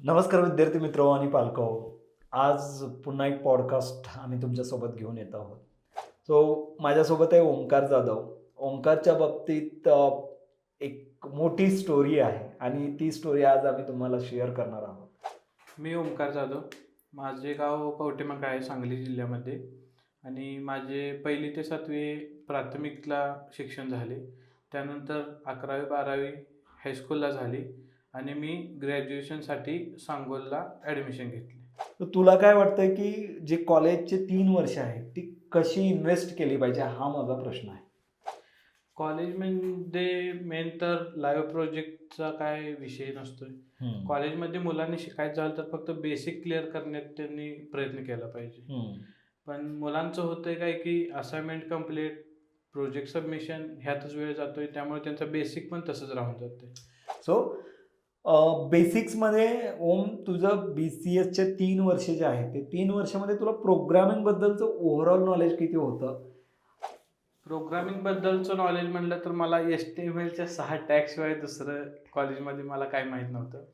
नमस्कार विद्यार्थी मित्र आणि पालको. आज पुन्हा एक पॉडकास्ट आम्ही तुमच्यासोबत घेऊन येत आहोत. माझ्यासोबत आहे ओंकार जाधव. ओंकारच्या बाबतीत एक मोठी स्टोरी आहे आणि ती स्टोरी आज आम्ही तुम्हाला शेअर करणार आहोत. मी ओंकार जाधव. माझे गाव कवठेमहांकाळ आहे सांगली जिल्ह्यामध्ये आणि माझे 1ली ते 7वी प्राथमिकला शिक्षण झाले. त्यानंतर 11वी-12वी हायस्कूलला झाली आणि मी ग्रॅज्युएशनसाठी सांगोलला ॲडमिशन घेतली. तर तुला काय वाटतंय की जे कॉलेजचे 3 वर्ष आहेत ती कशी इन्व्हेस्ट केली पाहिजे हा माझा प्रश्न आहे. कॉलेजमध्ये मेन तर लाईव्ह प्रोजेक्टचा काय विषय नसतोय. कॉलेजमध्ये मुलांनी शिकायचं झालं तर फक्त बेसिक क्लिअर करण्यात त्यांनी प्रयत्न केला पाहिजे. पण मुलांचं होतंय काय की असाइनमेंट कंप्लीट, प्रोजेक्ट सबमिशन ह्यातच वेळ जातोय, त्यामुळे त्यांचं बेसिक पण तसंच राहून जाते. सो बेसिक्समध्ये ओम तुझं BCSचे 3 वर्ष जे आहेत ते 3 वर्षामध्ये तुला प्रोग्रामिंग बद्दलचं ओव्हरऑल नॉलेज किती होतं? प्रोग्रामिंगबद्दलचं नॉलेज म्हटलं तर मला HTMLच्या 6 टॅगशिवाय दुसरं कॉलेजमध्ये मला काही माहीत नव्हतं.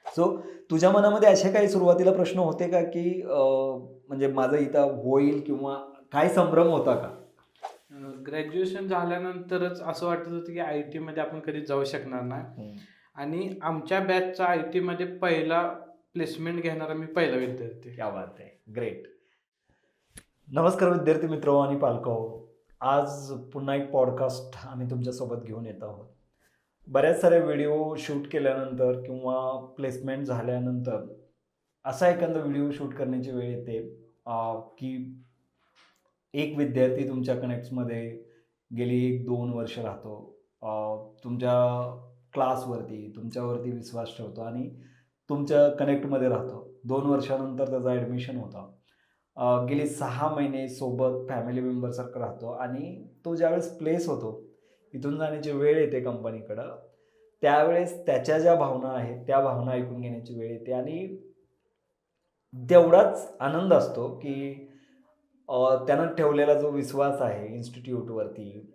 सो तुझ्या मनामध्ये असे काही सुरुवातीला प्रश्न होते का की म्हणजे माझं इथं होईल किंवा काय संभ्रम होता का? ग्रॅज्युएशन झाल्यानंतरच असं वाटत होतं की IT मध्ये आपण कधी जाऊ शकणार नाही आणि आमच्या बॅचचा IT मध्ये पहिला प्लेसमेंट घेणारा मी पहिला विद्यार्थी. क्या बात आहे, ग्रेट. नमस्कार विद्यार्थी मित्र आणि पालको. आज पुन्हा एक पॉडकास्ट आम्ही तुमच्यासोबत घेऊन येत आहोत. बऱ्याच सारे व्हिडिओ शूट केल्यानंतर किंवा प्लेसमेंट झाल्यानंतर असा एखादा व्हिडिओ शूट करण्याची वेळ येते की एक विद्यार्थी तुमच्या कनेक्ट्समध्ये गेली 1-2 वर्ष राहतो. तुमच्या क्लासवरती, तुमच्यावरती विश्वास ठेवतो आणि तुमच्या कनेक्टमध्ये राहतो. 2 वर्षानंतर त्याचं ॲडमिशन होतं. गेली 6 महिने सोबत फॅमिली मेंबरसारखं राहतो आणि तो ज्यावेळेस प्लेस होतो, इथून जाण्याची वेळ येते कंपनीकडं, त्यावेळेस त्याच्या ज्या भावना आहेत, त्या भावना ऐकून घेण्याची वेळ येते आणि तेवढाच आनंद असतो की त्यानं ठेवलेला जो विश्वास आहे इन्स्टिट्यूटवरती,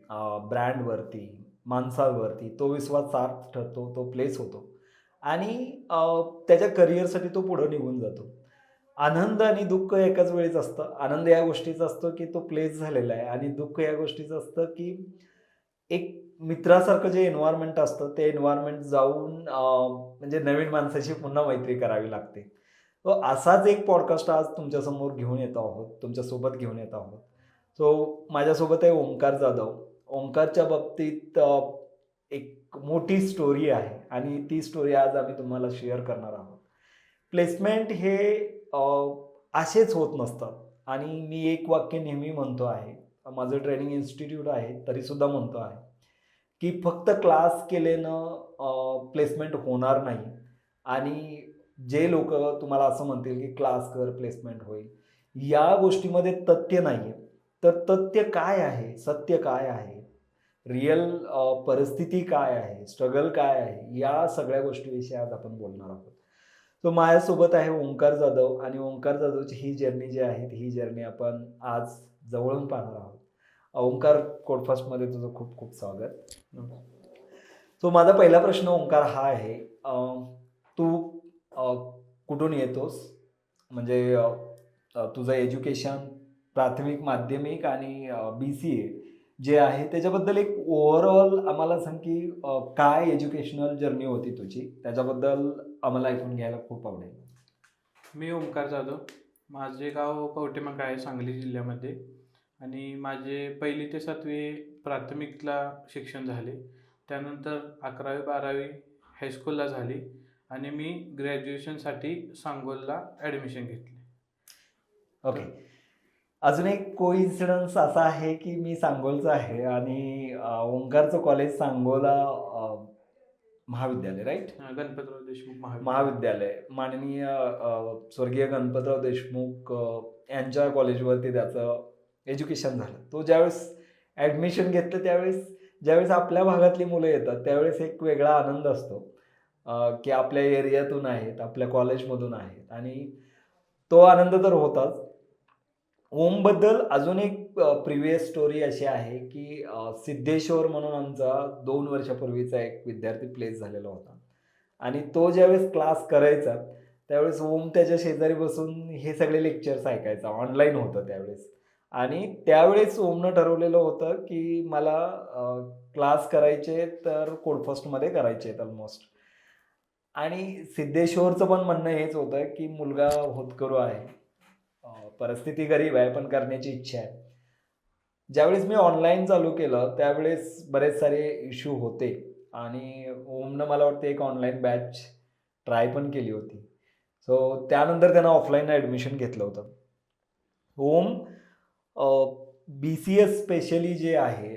ब्रँडवरती, माणसावरती, तो विश्वास सार्थ ठरतो, तो प्लेस होतो आणि त्याच्या करिअरसाठी तो पुढं निघून जातो. आनंद आणि दुःख एकाच वेळेस असतं. आनंद या गोष्टीचा असतो की तो प्लेस झालेला आहे आणि दुःख या गोष्टीचं असतं की एक मित्रासारखं जे एन्व्हायर्नमेंट असतं, ते एन्व्हायर्नमेंट जाऊन म्हणजे नवीन माणसाशी पुन्हा मैत्री करावी लागते. असाच एक पॉडकास्ट आज तुमच्यासमोर घेऊन येत आहोत, तुमच्यासोबत घेऊन येत आहोत. माझ्यासोबत आहे ओंकार जाधव. ओंकारच्या बाबतीत एक मोठी स्टोरी आहे आणि ती स्टोरी आज आम्ही तुम्हाला शेअर करणार आहोत. प्लेसमेंट हे असेच होत नसतात आणि मी एक वाक्य नेहमी म्हणतो आहे, माझं ट्रेनिंग इन्स्टिट्यूट आहे तरीसुद्धा म्हणतो आहे, की फक्त क्लास केल्यानं प्लेसमेंट होणार नाही आणि जे लोकं तुम्हाला असं म्हणतील, की क्लास कर प्लेसमेंट होईल. या गोष्टीमध्ये तथ्य नाही आहे. तर तथ्य काय आहे? सत्य काय आहे? रिअल परिस्थिती काय आहे? स्ट्रगल काय आहे? या सगळ्या गोष्टीविषयी आज आपण बोलणार आहोत. माझ्यासोबत आहे ओंकार जाधव आणि ओंकार जाधवची ही जर्नी जी आहे, ही जर्नी आपण आज जवळून पाहणार आहोत. ओंकार, कोडफास्टमध्ये तुझं खूप खूप स्वागत. माझा पहिला प्रश्न ओंकार हा आहे, तू अ, कुठून येतोस? म्हणजे तुझं एज्युकेशन प्राथमिक, माध्यमिक आणि BCA जे आहे त्याच्याबद्दल एक ओव्हरऑल आम्हाला सांग, की काय एज्युकेशनल जर्नी होती तुझी? त्याच्याबद्दल आम्हाला ऐकून घ्यायला खूप आवडेल. मी ओंकार जाधव. माझे गाव कवठेमहांकाळ आहे सांगली जिल्ह्यामध्ये आणि माझे 1ली ते 7वी प्राथमिकला शिक्षण झाले. त्यानंतर 11वी-12वी हायस्कूलला झाली आणि मी ग्रॅज्युएशनसाठी सांगोलला ॲडमिशन घेतली. ओके. अजून एक कोइन्सिडन्स असा आहे, की मी सांगोलचा आहे आणि ओंकारचं कॉलेज सांगोला महाविद्यालय, राईट? गणपतराव देशमुख महाविद्यालय. माननीय स्वर्गीय गणपतराव देशमुख यांच्या कॉलेजवरती त्याचं एज्युकेशन झालं. तो ज्यावेळेस ॲडमिशन घेतलं त्यावेळेस ज्यावेळेस आपल्या भागातली मुलं येतात, त्यावेळेस एक वेगळा आनंद असतो, की आपल्या एरियातून आहेत, आपल्या कॉलेजमधून आहेत आणि तो आनंद तर होताच. ओमबद्दल अजून एक प्रिव्हियस स्टोरी अशी आहे, की सिद्धेश्वर म्हणून आमचा 2 वर्षापूर्वीचा एक विद्यार्थी प्लेस झालेला होता आणि तो ज्यावेळेस क्लास करायचा, त्यावेळेस ओम त्याच्या शेजारी बसून हे सगळे लेक्चर्स ऐकायचा. ऑनलाईन होतं त्यावेळेस. आणि त्यावेळेस ओमनं ठरवलेलं होतं, की मला क्लास करायचे तर कोडफर्स्टमध्ये करायचे आहेत ऑलमोस्ट. आणि सिद्धेश्वरचं पण म्हणणं हेच होतं, की मुलगा होतकरू आहे. परिस्थिती गरीब आहे, पण करण्याची इच्छा आहे. ज्यावेळेस मी ऑनलाईन चालू केलं, त्यावेळेस बरेच सारे इश्यू होते आणि ओमनं मला वाटतं एक ऑनलाईन बॅच ट्राय पण केली होती. सो त्यानंतर त्यानं ऑफलाईन ॲडमिशन घेतलं होतं. ओम बी-सी-एस स्पेशली जे आहे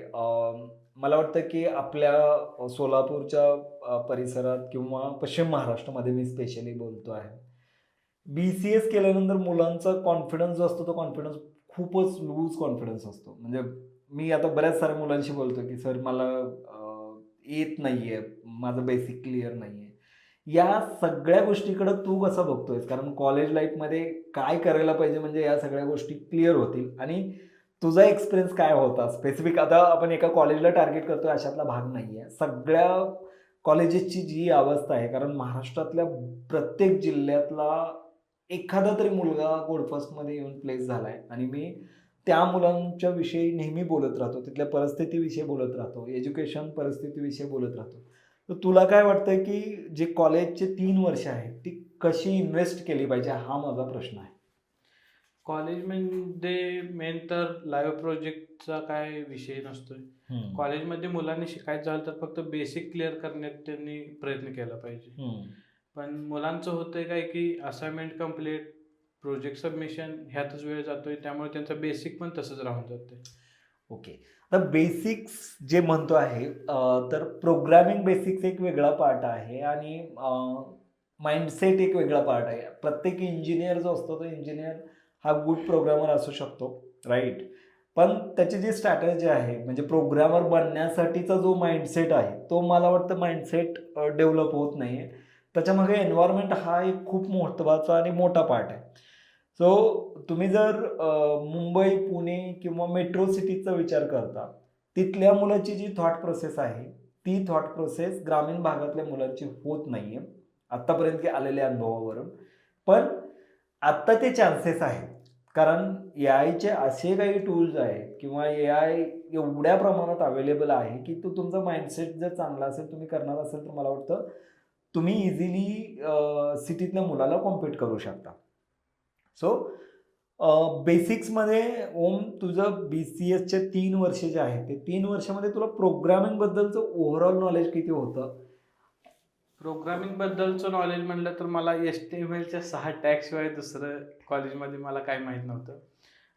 मला वाटतं की आपल्या सोलापूरच्या परिसरात किंवा पश्चिम महाराष्ट्रामध्ये मी स्पेशली बोलतो आहे. बी-सी-एस केल्यानंतर मुलांचा कॉन्फिडन्स जो असतो तो कॉन्फिडन्स खूपच लूज कॉन्फिडन्स असतो. म्हणजे मी आता बऱ्याच साऱ्या मुलांशी बोलतो की सर मला येत नाहीये, माझं बेसिक क्लिअर नाहीये. या सगळ्या गोष्टीकडं तू कसं बघतोयस? कारण कॉलेज लाईफमध्ये काय करायला पाहिजे म्हणजे या सगळ्या गोष्टी क्लिअर होतील आणि तुझा एक्सपिरियन्स काय होता? स्पेसिफिक आता आपण एका कॉलेजला टार्गेट करतोय अशातला भाग नाहीये. सगळ्या कॉलेजेसची जी अवस्था आहे कारण महाराष्ट्रातल्या प्रत्येक जिल्ह्यातला एखादा तरी मुलगा कोडफर्स्टमध्ये येऊन प्लेस झालाय आणि मी त्या मुलांच्या विषयी नेहमी बोलत राहतो. तिथल्या परिस्थितीविषयी बोलत राहतो. एज्युकेशन परिस्थितीविषयी बोलत राहतो. तर तुला काय वाटतंय, की जे कॉलेजचे 3 वर्ष आहेत, ती कशी इन्व्हेस्ट केली पाहिजे? हा माझा प्रश्न आहे. कॉलेजमध्ये मेन तर लाईव्ह प्रोजेक्टचा काय विषय नसतोय. हं. कॉलेजमध्ये मुलांनी शिकायचं झालं तर फक्त बेसिक क्लिअर करण्यात त्यांनी प्रयत्न केला पाहिजे. हं. पण मुलांचं होतंय काय की असाइनमेंट कंप्लीट, प्रोजेक्ट सबमिशन ह्यातच वेळ जातोय. त्यामुळे त्यांचं बेसिक पण तसंच राहून जातंय. ओके. आता बेसिक्स जे म्हणतो आहे तर प्रोग्रामिंग बेसिक्स एक वेगळा पार्ट आहे आणि माइंडसेट एक वेगळा पार्ट आहे. प्रत्येक इंजिनिअर जो असतो, तो इंजिनिअर हा गुड प्रोग्रामर असू शकतो, राइट? पण त्याची जी स्ट्रॅटेजी आहे, म्हणजे प्रोग्रामर बनण्यासाठीचा जो माइंडसेट आहे, तो मला वाटतं माइंडसेट डेव्हलप होत नाहीये. त्याच्यामागे एन्व्हायर्नमेंट हा एक खूप महत्त्वाचा आणि मोठा पार्ट आहे. सो तुम्ही जर मुंबई, पुणे किंवा मेट्रो सिटीजचा विचार करता, तिथल्या मुलाची जी थॉट प्रोसेस आहे, ती थॉट प्रोसेस ग्रामीण भागातल्या मुलांची होत नाहीये. आत्तापर्यंत आलेल्या अनुभवावरून. पण आत्ता ते चान्सेस आहेत. कारण एआयचे असे काही टूल्स आहेत किंवा एआय एवढ्या प्रमाणात अवेलेबल आहे, की तो तुमचा माइंडसेट जर चांगला असेल, तुम्ही करणार असेल, तर मला वाटतं तुम्ही इझिली सिटीतल्या मुलाला कॉम्पीट करू शकता. सो बेसिक्समध्ये ओम तुझं बी-सी-एसचे 3 वर्ष जे आहेत, ते 3 वर्षामध्ये तुला प्रोग्रामिंगबद्दलचं ओव्हरऑल नॉलेज किती होतं? प्रोग्रामिंगबद्दलचं नॉलेज म्हटलं तर मला HTMLच्या 6 टॅगशिवाय दुसरं कॉलेजमध्ये मला काही माहीत नव्हतं.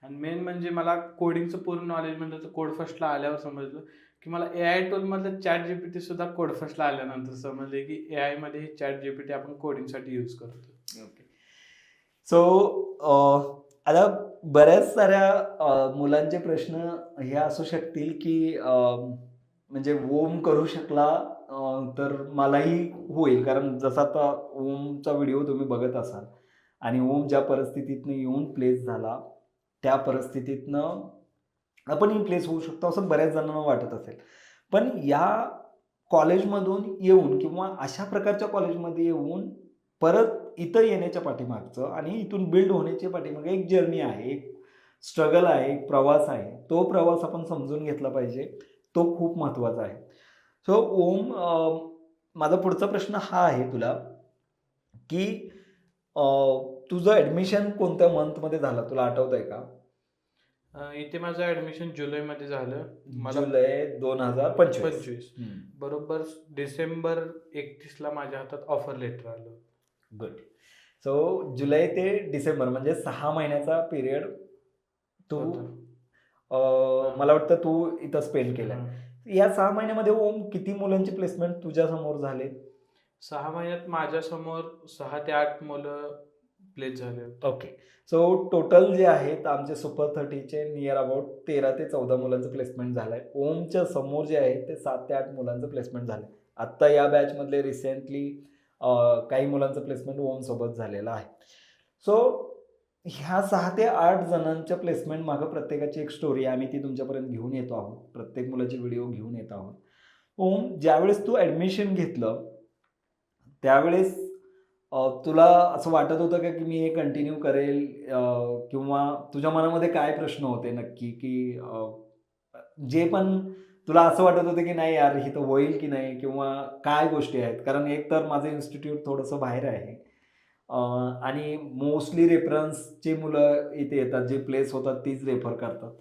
आणि मेन म्हणजे मला कोडिंगचं पूर्ण नॉलेज म्हटलं तर कोड फर्स्टला आल्यावर समजलं, की मला एआय टूलमधलं ChatGPT सुद्धा कोड फर्स्टला आल्यानंतर समजले, की एआयमध्ये हे ChatGPT आपण कोडिंगसाठी यूज करतो. ओके. सो आता बऱ्याच साऱ्या मुलांचे प्रश्न हे असू शकतील, की म्हणजे ओम करू शकला तर मलाही होईल. कारण जसा आता ओमचा व्हिडिओ तुम्ही बघत असाल आणि ओम ज्या परिस्थितीतनं येऊन प्लेस झाला, त्या परिस्थितीतनं आपणही प्लेस होऊ शकतो असं बऱ्याच जणांना वाटत असेल. पण या कॉलेजमधून येऊन किंवा अशा प्रकारच्या कॉलेजमध्ये येऊन परत इथं येण्याच्या पाठीमागचं आणि इथून बिल्ड होण्याच्या पाठीमागे एक जर्नी आहे, एक स्ट्रगल आहे, एक प्रवास आहे. तो प्रवास आपण समजून घेतला पाहिजे. तो खूप महत्त्वाचा आहे. सो ओम माझा पुढचा प्रश्न हा आहे तुला, की अ, तुझं ॲडमिशन कोणत्या मंथमध्ये झालं तुला आठवतंय का? इथे माझं ॲडमिशन जुलैमध्ये झालं. मला जुलै 2025. 25 बरोबर डिसेंबर 31ला माझ्या हातात ऑफर लेटर आलं. गुड. सो जुलै ते डिसेंबर म्हणजे 6 महिन्याचा पिरियड तू होतं. मला वाटतं तू इथं स्पेंड केलाय. हां. या 6 महिन्यामध्ये ओम किती मुलांचे प्लेसमेंट तुझ्यासमोर झाले? 6 महिन्यात माझ्यासमोर 6 ते 8 मुलं प्लेस झाले होते. ओके. सो टोटल जे आहेत आमचे सुपर 30चे नियर अबाउट 13 ते 14 मुलांचं प्लेसमेंट झालंय. ओमच्या समोर जे आहे ते 7 ते 8 मुलांचं प्लेसमेंट झालंय. आत्ता या बॅचमधले रिसेंटली काही मुलांचं प्लेसमेंट ओमसोबत झालेलं आहे. सो ह्या 6 ते 8 जणांच्या प्लेसमेंट मागं प्रत्येकाची एक स्टोरी आहे. आम्ही ती तुमच्यापर्यंत घेऊन येतो आहोत. प्रत्येक मुलाचे व्हिडिओ घेऊन येत आहोत. ओम ज्यावेळेस तू ॲडमिशन घेतलं, त्यावेळेस तुला असं वाटत होतं का की मी हे कंटिन्यू करेल, किंवा तुझ्या मनामध्ये काय प्रश्न होते नक्की, की जे पण तुला असं वाटत होतं की नाही यार हे तर होईल की नाही, किंवा काय गोष्टी आहेत? कारण एक तर माझं इन्स्टिट्यूट थोडंसं बाहेर आहे, अ, आणि मोस्टली रेफरन्सची मुलं इथे येतात, जे प्लेस होतात तीच रेफर करतात.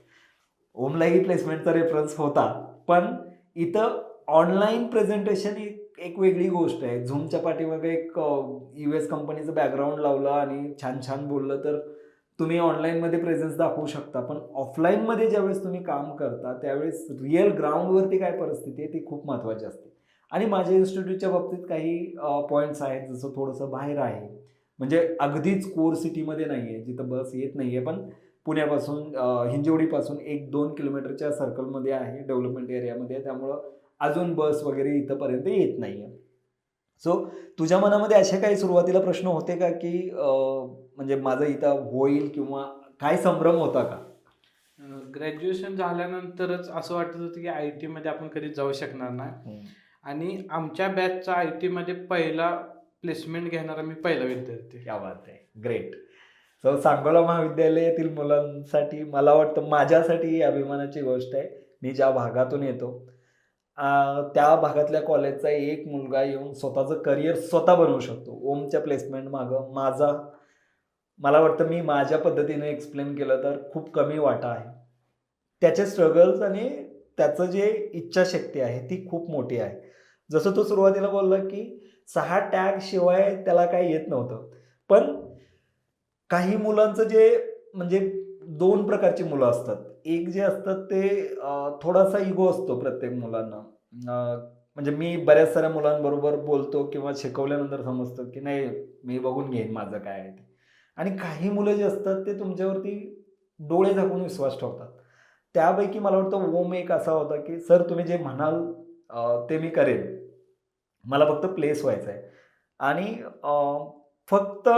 ओमलाही प्लेसमेंटचा रेफरन्स होता, पण इथं ऑनलाईन प्रेझेंटेशन ही एक वेगळी गोष्ट आहे. Zoomच्या पाठीमागे एक यू-एस कंपनीचं बॅकग्राऊंड लावलं आणि छान-छान बोललं तर तुम्ही ऑनलाईनमध्ये प्रेझेन्स दाखवू शकता. पण ऑफलाईनमध्ये ज्यावेळेस तुम्ही काम करता, त्यावेळेस रिअल ग्राउंडवरती काय परिस्थिती आहे ती खूप महत्त्वाची असते. आणि माझ्या इन्स्टिट्यूटच्या बाबतीत काही पॉइंट्स आहेत, जसं थोडंसं बाहेर आहे. म्हणजे अगदीच कोर सिटीमध्ये नाही आहे, जिथं बस येत नाही आहे, पण पुण्यापासून हिंजवडीपासून 1-2 किलोमीटरच्या सर्कलमध्ये आहे, डेव्हलपमेंट एरियामध्ये आहे. त्यामुळं अजून बस वगैरे इथपर्यंत येत नाही आहे. सो तुझ्या मनामध्ये असे काही सुरुवातीला प्रश्न होते का, की म्हणजे माझं इथं होईल, किंवा काय संभ्रम होता का? ग्रॅज्युएशन झाल्यानंतरच असं वाटत होतं की आय टीमध्ये आपण कधी जाऊ शकणार नाही. हं. आणि आमच्या बॅचचा आय टीमध्ये पहिला प्लेसमेंट घेणारा मी पहिला विद्यार्थी. क्या बात है! ग्रेट. सो सांगोला महाविद्यालयातील मुलांसाठी मला वाटतं माझ्यासाठी ही अभिमानाची गोष्ट आहे. मी ज्या भागातून येतो, त्या भागातल्या कॉलेजचा एक मुलगा येऊन स्वतःचं करियर स्वतः बनवू शकतो. ओमच्या प्लेसमेंट मागं मला वाटतं मी माझ्या पद्धतीने एक्सप्लेन केलं तर खूप कमी वाटा आहे. त्याचे स्ट्रगल्स आणि त्याचं जे इच्छाशक्ती आहे ती खूप मोठी आहे. जसं तो सुरुवातीला बोलला, की 6 टॅग शिवाय त्याला काही येत नव्हतं. पण काही मुलांचं जे म्हणजे 2 प्रकारची मुलं असतात. एक जे असतात ते थोडासा इगो असतो प्रत्येक मुलांना. म्हणजे मी बऱ्याच साऱ्या मुलांबरोबर बोलतो किंवा शिकवल्यानंतर समजतं, की नाही मी बघून घेईन माझं काय आहे ते. आणि काही मुलं जे असतात ते तुमच्यावरती डोळे झाकून विश्वास ठेवतात. त्यापैकी मला वाटतं ओम एक असा होता, की "सर तुम्ही जे म्हणाल ते मी करेन. मला फक्त प्लेस व्हायचं आहे." आणि फक्त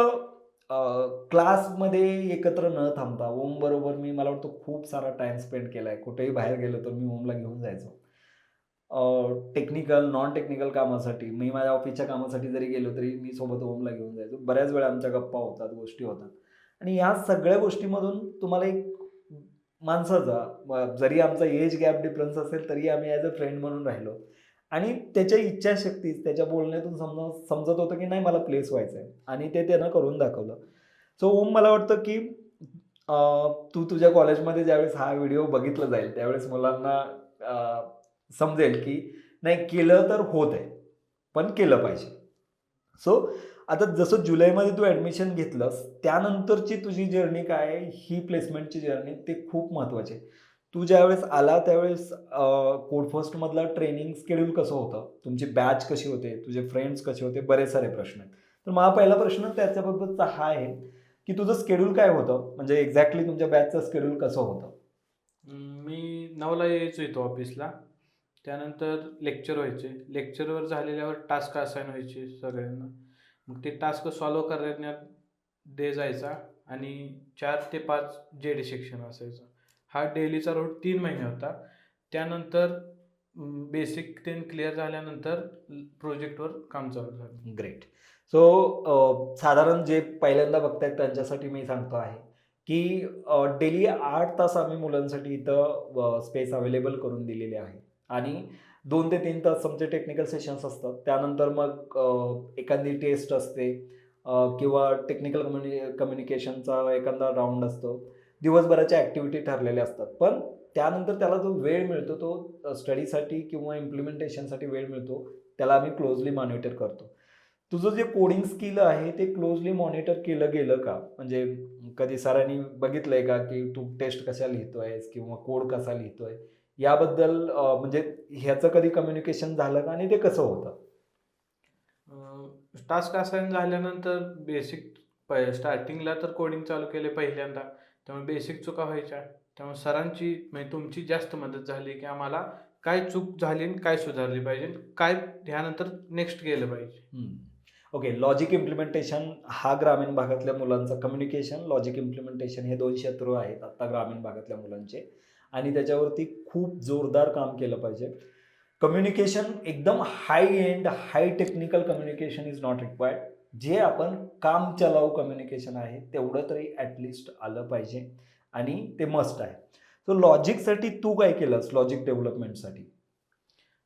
क्लासमध्ये एकत्र न थांबता ओमबरोबर मला वाटतं खूप सारा टाईम स्पेंड केलाय. कुठेही बाहेर गेलो तर मी ओमला घेऊन जायचो. टेक्निकल, नॉन टेक्निकल कामासाठी मी माझ्या ऑफिसच्या कामासाठी जरी गेलो तरी मी सोबत ओमला घेऊन जायचो. बऱ्याच वेळा आमच्या गप्पा होतात, गोष्टी होतात. आणि ह्या सगळ्या गोष्टीमधून तुम्हाला एक माणसाचा जरी आमचा एज गॅप डिफरन्स असेल तरी आम्ही ॲज अ फ्रेंड म्हणून राहिलो. आणि त्याच्या इच्छाशक्ती त्याच्या बोलण्यातून समजत होतं की नाही मला प्लेस व्हायचं आहे आणि ते त्यानं करून दाखवलं. सो ओम मला वाटतं की अ, तू तुझ्या कॉलेजमध्ये ज्यावेळेस हा व्हिडिओ बघितला जाईल त्यावेळेस मुलांना समजेल की नाही केलं तर होत आहे, पण केलं पाहिजे. सो आता जसं जुलैमध्ये तू ॲडमिशन घेतलंस, त्यानंतरची तुझी जर्नी काय आहे, ही प्लेसमेंटची जर्नी ते खूप महत्त्वाची आहे. तू ज्यावेळेस आला त्यावेळेस कोडफर्स्टमधला ट्रेनिंग शेड्यूल कसं होतं? तुमची बॅच कशी होते? तुझे फ्रेंड्स कसे होते? बरेच सारे प्रश्न आहेत. तर माझा पहिला प्रश्न त्याच्याबाबतचा हा आहे, की तुझं शेड्यूल काय होतं? म्हणजे एक्झॅक्टली तुमच्या बॅचचं शेड्यूल कसं होतं? मी 9ला यायचो इथं ऑफिसला. त्यानंतर लेक्चर व्हायचे. लेक्चरवर झालेल्यावर टास्क असाईन व्हायचे सगळ्यांना. मग ते टास्क सॉल्व्ह करण्यात डे जायचा आणि 4 ते 5 जे-डी सेक्शन असायचं. हा डेलीचा रूट 3 महिने होता. त्यानंतर बेसिक ते क्लिअर झाल्यानंतर प्रोजेक्टवर काम चालू झालं. ग्रेट. सो साधारण जे पहिल्यांदा बघतायत त्यांच्यासाठी मी सांगतो आहे, की डेली 8 तास आम्ही मुलांसाठी इथं स्पेस अवेलेबल करून दिलेली आहे आणि 2 ते 3 तास आमचे टेक्निकल सेशन्स असतात. त्यानंतर मग एखादी टेस्ट असते, किंवा टेक्निकल कम्युनिकेशनचा एखादा राउंड असतो. दिवसभराच्या ॲक्टिव्हिटी ठरलेल्या असतात. पण त्यानंतर त्याला जो वेळ मिळतो तो स्टडीसाठी किंवा इम्प्लिमेंटेशनसाठी वेळ मिळतो. त्याला आम्ही क्लोजली मॉनिटर करतो. तुझं जे कोडिंग स्किल आहे ते क्लोजली मॉनिटर केलं गेलं का? म्हणजे कधी सरांनी बघितलंय का, की तू टेस्ट कशा लिहितोयस किंवा कोड कसा लिहितोय? याबद्दल म्हणजे ह्याचं कधी कम्युनिकेशन झालं का आणि ते कसं होतं? टास्क असाईन झाल्यानंतर बेसिक स्टार्टिंगला तर कोडिंग चालू केले पहिल्यांदा. त्यामुळे बेसिक चुका व्हायच्या. त्यामुळे सरांची म्हणजे तुमची जास्त मदत झाली, की आम्हाला काय चूक झाली आणि काय सुधारली पाहिजे, काय ह्यानंतर नेक्स्ट गेलं पाहिजे. ओके. लॉजिक इम्प्लिमेंटेशन हा ग्रामीण भागातल्या मुलांचा कम्युनिकेशन, लॉजिक इम्प्लिमेंटेशन हे 2 शत्रू आहेत आता ग्रामीण भागातल्या मुलांचे आणि त्याच्यावरती खूप जोरदार काम केलं पाहिजे. कम्युनिकेशन एकदम high end, high technical communication is not required. जे आपण काम चलाऊ कम्युनिकेशन आहे तेवढं तरी ॲटलिस्ट आलं पाहिजे आणि ते मस्ट आहे. सो लॉजिकसाठी तू काय केलंस लॉजिक डेव्हलपमेंटसाठी?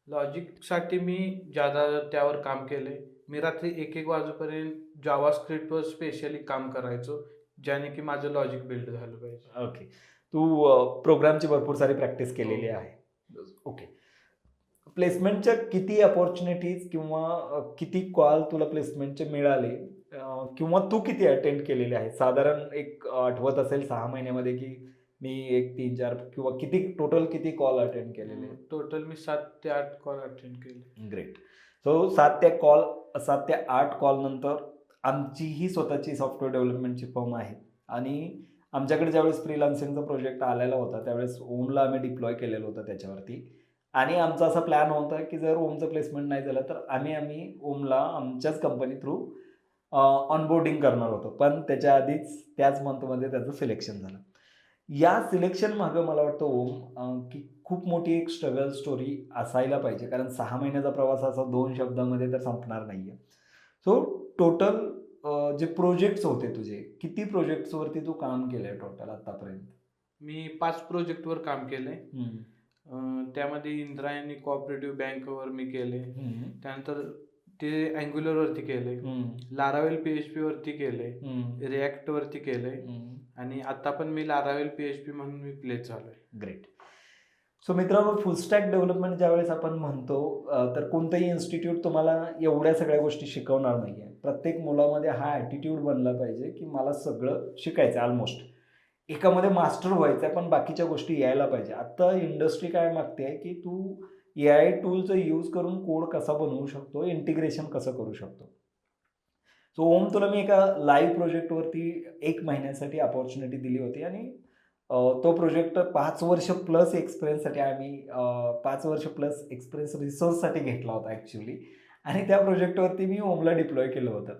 लॉजिकसाठी मी ज्यादा त्यावर काम केलंय. मी रात्री 1-1 वाजेपर्यंत जावास्क्रिप्टवर स्पेशली काम करायचो, ज्याने की माझं लॉजिक बिल्ड झालं पाहिजे. ओके. तू प्रोग्रामची भरपूर सारी प्रॅक्टिस केलेली हो. आहे. ओके. प्लेसमेंटच्या किती अपॉर्च्युनिटीज किंवा किती कॉल तुला प्लेसमेंटचे मिळाले किंवा तू किती अटेंड केलेले आहेत? साधारण एक आठवत असेल 6 महिन्यामध्ये की मी एक 3-4 किंवा किती टोटल किती कॉल अटेंड केलेले आहेत? टोटल मी 7 ते 8 कॉल अटेंड केले. ग्रेट. सो 7 ते 8 कॉलनंतर आमचीही स्वतःची सॉफ्टवेअर डेव्हलपमेंटची फर्म आहे आणि आमच्याकडे ज्यावेळेस फ्रीलान्सिंगचा प्रोजेक्ट आलेला होता त्यावेळेस ओमला आम्ही डिप्लॉय केलेलं होतं त्याच्यावरती आणि आमचा असा प्लॅन होता की जर ओमचं प्लेसमेंट नाही झालं तर आम्ही ओमला आमच्याच कंपनी थ्रू ऑनबोर्डिंग करणार होतो. पण त्याच्या आधीच त्याच मंथमध्ये त्याचं सिलेक्शन झालं. या सिलेक्शन मागं मला वाटतं ओम की खूप मोठी एक स्ट्रगल स्टोरी असायला पाहिजे कारण 6 महिन्याचा प्रवास असा 2 शब्दामध्ये तर संपणार नाही आहे. सो टोटल जे प्रोजेक्ट्स होते तुझे, किती प्रोजेक्ट्सवरती तू काम केलं आहे टोटल आत्तापर्यंत? मी 5 प्रोजेक्टवर काम केलंय. हं. त्यामध्ये इंद्रायणी कोऑपरेटिव्ह बँकवर मी केले. हं. त्यानंतर ते अँग्युलरवरती केले. हं. लारावेल PHP वरती केले. हं. रिॲक्टवरती केले हं. आणि आता पण मी लारावेल PHP म्हणून मी प्लेस झालोय. ग्रेट. सो मित्रांनो, फुल स्टॅक डेव्हलपमेंट ज्यावेळेस आपण म्हणतो तर कोणतंही इन्स्टिट्यूट तुम्हाला एवढ्या सगळ्या गोष्टी शिकवणार नाही आहे. प्रत्येक मुलामध्ये हा ॲटिट्यूड बनला पाहिजे की मला सगळं शिकायचं आहे ऑलमोस्ट. एकामध्ये मास्टर व्हायचं आहे पण बाकीच्या गोष्टी यायला पाहिजे. आत्ता इंडस्ट्री काय मागते आहे की तू AI टूलचा यूज करून कोड कसा बनवू शकतो, इंटिग्रेशन कसं करू शकतो. सो ओम, तुला मी एका लाईव्ह प्रोजेक्टवरती 1 महिन्यासाठी अपॉर्च्युनिटी दिली होती आणि तो प्रोजेक्ट 5 वर्ष प्लस एक्सपिरियन्ससाठी आम्ही 5 वर्ष प्लस एक्सपिरियन्स रिसोर्ससाठी घेतला होता ॲक्च्युली आणि त्या प्रोजेक्टवरती मी ओमला डिप्लॉय केलं होतं.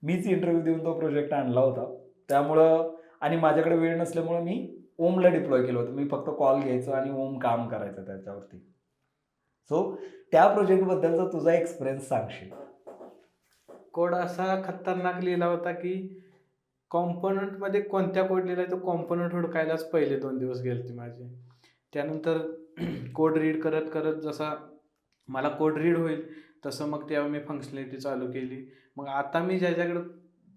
मीच इंटरव्ह्यू देऊन तो प्रोजेक्ट आणला होता. त्यामुळं आणि माझ्याकडे वेळ नसल्यामुळं मी ओमला डिप्लॉय केलं होतं. मी फक्त कॉल घ्यायचो आणि ओम काम करायचं त्याच्यावरती. सो त्या प्रोजेक्टबद्दलचा तुझा एक्सपिरियन्स सांगशील? कोड असा खतरनाक लिहिला होता की कॉम्पोनंटमध्ये कोणत्या कोड लिहिलाय तो कॉम्पोनंट हुडकायलाच पहिले 2 दिवस गेलते माझे. त्यानंतर कोड रीड करत करत जसा मला कोड रीड होईल तसं मग तेव्हा मी फंक्शनॅलिटी चालू केली. मग आता मी ज्याच्याकडे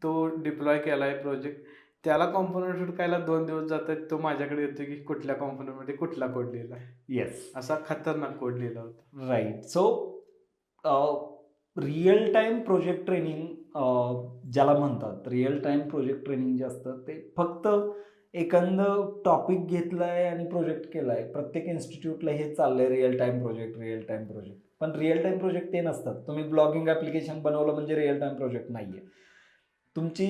तो डिप्लॉय केला आहे प्रोजेक्ट त्याला कॉम्पोनंट हुडकायला 2 दिवस जात आहेत. तो माझ्याकडे येतो की कुठल्या कॉम्पोनंटमध्ये कुठला कोड लिहिला आहे. येस. असा खतरनाक कोड लिहिला होता. Right. So real time project training ज्याला म्हणतात, रिअल टाईम प्रोजेक्ट ट्रेनिंग जे असतं ते फक्त एखादं टॉपिक घेतलं आहे आणि प्रोजेक्ट केला आहे. प्रत्येक इन्स्टिट्यूटला हे चाललं आहे real time project, real time project. पण रिअल टाईम प्रोजेक्ट ते नसतात. तुम्ही ब्लॉगिंग ॲप्लिकेशन बनवलं म्हणजे रिअल टाईम प्रोजेक्ट नाही आहे. तुमची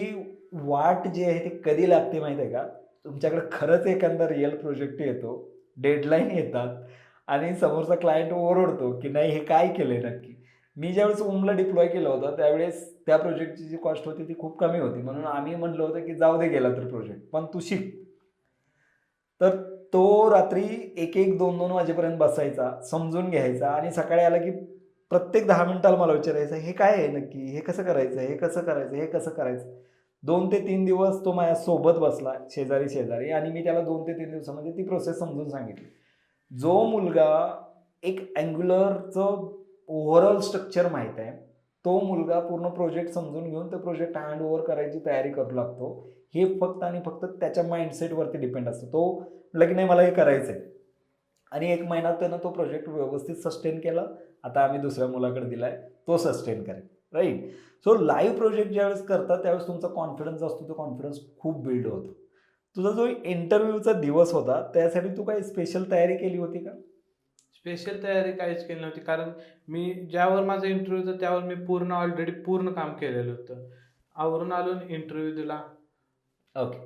वाट जी आहे ती कधी लागते माहीत आहे का? तुमच्याकडे खरंच एखादा रिअल प्रोजेक्ट येतो, डेडलाईन येतात आणि समोरचा क्लायंट ओरडतो की नाही हे काय केलं आहे नक्की. मी ज्यावेळेस ओमला डिप्लॉय केलं होतं त्यावेळेस त्या प्रोजेक्टची जी कॉस्ट होती ती खूप कमी होती. म्हणून आम्ही म्हटलं होतं की जाऊ दे गेला तर प्रोजेक्ट, पण तू शिक. तर तो रात्री 1-1, 2-2 वाजेपर्यंत बसायचा, समजून घ्यायचा आणि सकाळी आला की प्रत्येक 10 मिनिटाला मला विचारायचं, हे काय आहे नक्की? हे कसं करायचं? हे कसं करायचं? हे कसं करायचं? 2 ते 3 दिवस तो माझ्यासोबत बसला शेजारी आणि मी त्याला 2 ते 3 दिवसामध्ये ती प्रोसेस समजून सांगितली. जो मुलगा एक अँग्युलरचं ओव्हरऑल स्ट्रक्चर माहीत आहे, तो मुलगा पूर्ण प्रोजेक्ट समजून घेऊन तो प्रोजेक्ट हँड ओव्हर करायची तयारी करू लागतो. हे फक्त आणि फक्त त्याच्या माइंडसेटवरती डिपेंड असतं. तो म्हटलं की नाही मला हे करायचं आहे आणि 1 महिन्यात त्यानं तो प्रोजेक्ट व्यवस्थित सस्टेन केला. आता आम्ही दुसऱ्या मुलाकडे दिला आहे, तो सस्टेन करेल. राईट. सो लाईव्ह प्रोजेक्ट ज्यावेळेस करतात त्यावेळेस तुमचा कॉन्फिडन्स असतो, तो कॉन्फिडन्स खूप बिल्ड होतो. तुझा जो इंटरव्ह्यूचा दिवस होता त्यासाठी तू काही स्पेशल तयारी केली होती का? स्पेशल तयारी काहीच केली नव्हती. कारण मी ज्यावर माझा इंटरव्ह्यू होता त्यावर मी ऑलरेडी पूर्ण काम केलेलं होतं. आवरून आलो आणि इंटरव्ह्यू दिला. ओके.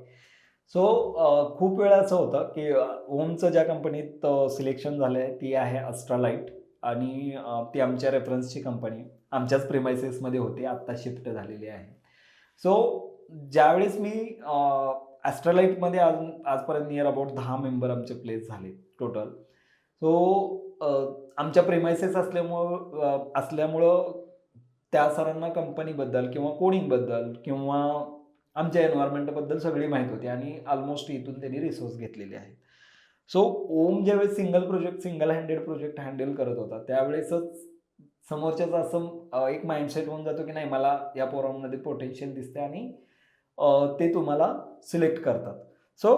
सो खूप वेळा असं होतं की ओमचं ज्या कंपनीत सिलेक्शन झालं आहे ती आहे अस्ट्रालाइट आणि ती आमच्या रेफरन्सची कंपनी आमच्याच प्रिमायसेसमध्ये होती, आत्ता शिफ्ट झालेली आहे. सो ज्यावेळेस मी ॲस्ट्रालाइटमध्ये आजपर्यंत नियर अबाउट 10 मेंबर आमचे प्लेस झाले टोटल. सो आमच्या प्रिमायसेस असल्यामुळं त्या सरांना कंपनीबद्दल किंवा कोडिंगबद्दल किंवा आमच्या एन्व्हायरमेंटबद्दल सगळी माहीत होती आणि ऑलमोस्ट इथून त्यांनी रिसोर्स घेतलेले आहेत. सो ओम ज्यावेळेस सिंगल हँडेड प्रोजेक्ट हँडल करत होता त्यावेळेसच समोरच्याचं असं एक माइंडसेट होऊन जातो की नाही मला या पोरांमध्ये पोटेन्शियल दिसते आणि ते तुम्हाला सिलेक्ट करतात. सो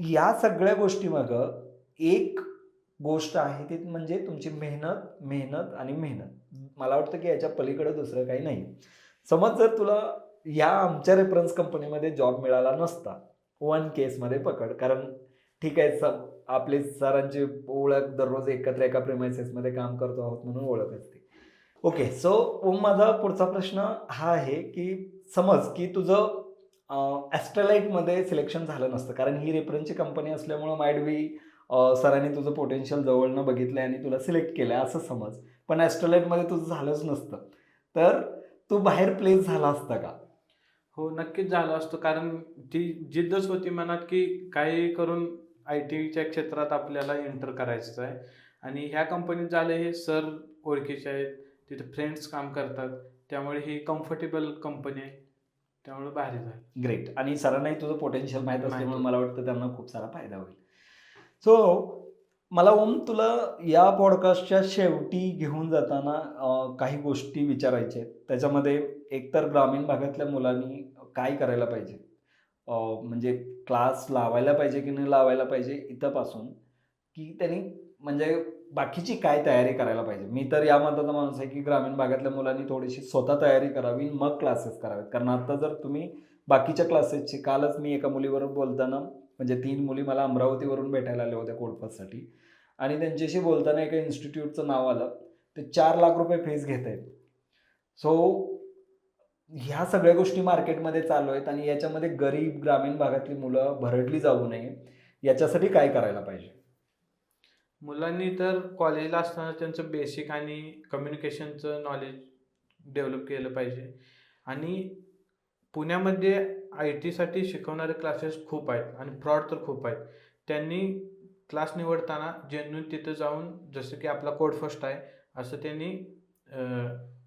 या सगळ्या गोष्टीमागं एक गोष्ट आहे ती म्हणजे तुमची मेहनत मेहनत आणि मेहनत. मला वाटतं की याच्या पलीकडे दुसरं काही नाही. समज जर तुला या आमच्या रेफरन्स कंपनीमध्ये जॉब मिळाला नसता, वन केसमध्ये पकड, कारण ठीक आहे आपले सरांची ओळख दररोज एकत्र एका प्रेमायसेसमध्ये काम करतो आहोत म्हणून ओळख असते. ओके, सो माझा पुढचा प्रश्न हा आहे की समज की तुझं ॲस्ट्रलाइटमध्ये सिलेक्शन झालं नसतं, कारण ही रेफरन्सची कंपनी असल्यामुळं माइट बी सरांनी तुझं पोटेन्शियल जवळनं बघितलं आहे आणि तुला सिलेक्ट केलं आहे असं समज, पण ॲस्ट्रलाइटमध्ये तुझं झालंच नसतं, तर तू बाहेर प्लेस झाला असता का? हो, नक्कीच झालं असतं. कारण ती जिद्दच होती मनात, की काही करून आय-टीच्या क्षेत्रात आपल्याला एंटर करायचंच आहे. आणि ह्या कंपनीत झालं हे सर ओळखीचे आहेत, तिथे फ्रेंड्स काम करतात. त्यामुळे ही कम्फर्टेबल कंपनी आहे. त्यामुळे भारी झालं. ग्रेट. आणि सरांनाही तुझं पोटेन्शियल माहीत माहिती असल्यामुळे होतं. मला वाटतं त्यांना खूप सारा फायदा होईल. सो मला तुला या पॉडकास्टच्या शेवटी घेऊन जाताना काही गोष्टी विचारायच्या आहेत. त्याच्यामध्ये एकतर ग्रामीण भागातल्या मुलांनी काय करायला पाहिजे? म्हणजे क्लास लावायला पाहिजे की नाही लावायला पाहिजे इथंपासून, की त्यांनी म्हणजे बाकीची काय तयारी करायला पाहिजे? मी तर या मताचा माणूस आहे की ग्रामीण भागातल्या मुलांनी थोडीशी स्वतः तयारी करावी, मग क्लासेस करावेत. कारण आता जर तुम्ही बाकीच्या क्लासेसची, कालच मी एका मुलीबरोबर बोलताना म्हणजे 3 मुली मला अमरावतीवरून भेटायला आल्या होत्या कोडपाससाठी आणि त्यांच्याशी बोलताना एका इन्स्टिट्यूटचं नाव आलं. ते 4 लाख रुपये फीस घेत आहेत. सो ह्या सगळ्या गोष्टी मार्केटमध्ये चालू आहेत आणि याच्यामध्ये गरीब ग्रामीण भागातली मुलं भरडली जाऊ नये याच्यासाठी काय करायला पाहिजे? मुलांनी तर कॉलेजला असताना त्यांचं बेसिक आणि कम्युनिकेशनचं नॉलेज डेव्हलप केलं पाहिजे. आणि पुण्यामध्ये आय-टीसाठी शिकवणारे क्लासेस खूप आहेत आणि फ्रॉड तर खूप आहेत. त्यांनी क्लास निवडताना जेन्युइन तिथं जाऊन, जसं की आपला कोड फर्स्ट आहे, असं त्यांनी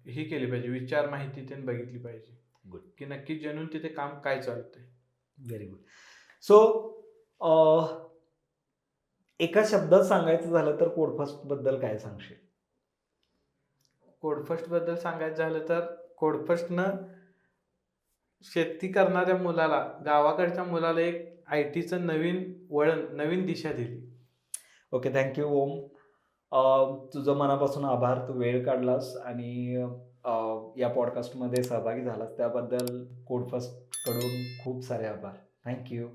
ही केली पाहिजे, विचार माहिती त्यांनी बघितली पाहिजे. गुड. की नक्की जेन्युइन तिथे काम काय चालतंय. Very good. सो एका शब्दात सांगायचं झालं तर कोडफस्टबद्दल काय सांगशील? कोडफस्टबद्दल सांगायचं झालं तर कोडफस्टनं शेती करणाऱ्या मुलाला, गावाकडच्या मुलाला एक आय-टीचं नवीन वळण, नवीन दिशा दिली. ओके, थँक्यू ओम. तुझं मनापासून आभार. तू वेळ काढलास आणि या पॉडकास्टमध्ये सहभागी झालास त्याबद्दल कोडफस्टकडून खूप सारे आभार. थँक्यू.